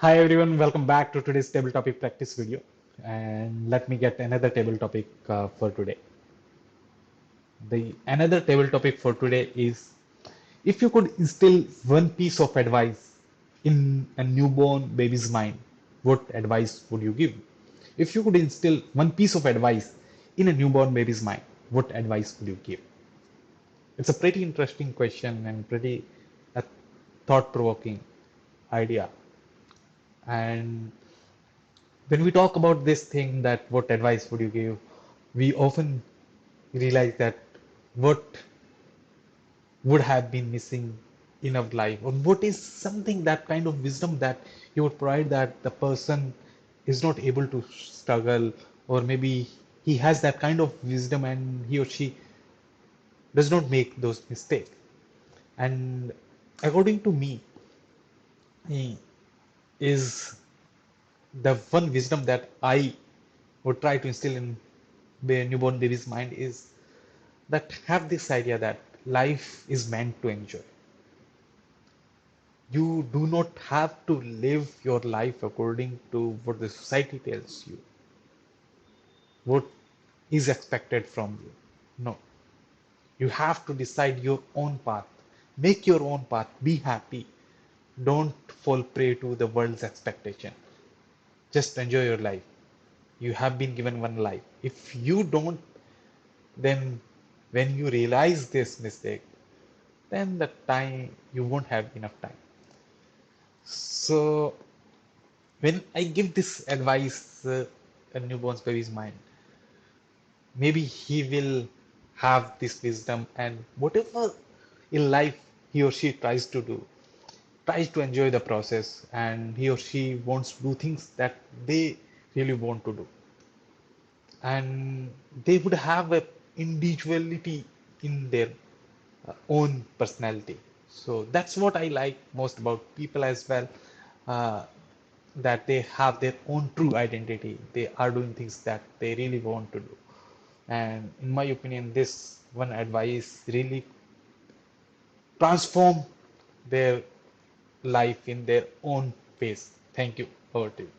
Hi everyone, welcome back to today's table topic practice video. And let me get another table topic for today. The another table topic for today is if you could instill one piece of advice in a newborn baby's mind, what advice would you give? If you could instill one piece of advice in a newborn baby's mind, what advice would you give? It's a pretty interesting question and pretty uh, thought-provoking idea. And when we talk about this thing that what advice would you give, we often realize that what would have been missing in our life, or what is something that kind of wisdom that you would provide that the person is not able to struggle, or maybe he has that kind of wisdom and he or she does not make those mistakes. And according to me, eh, is the one wisdom that I would try to instill in the newborn baby's mind is that have this idea that life is meant to enjoy. You do not have to live your life according to what the society tells you, what is expected from you. No, you have to decide your own path, make your own path, be happy. Don't fall prey to the world's expectation. Just enjoy your life. You have been given one life. If you don't, then when you realize this mistake, then the time you won't have enough time. So when I give this advice, a newborn baby's mind, maybe he will have this wisdom, and whatever in life he or she tries to do, tries to enjoy the process, and he or she wants to do things that they really want to do, and they would have a individuality in their own personality. So that's what I like most about people as well, uh, that they have their own true identity. They are doing things that they really want to do. And in my opinion, this one advice really transform their life in their own pace. Thank you. Over to you.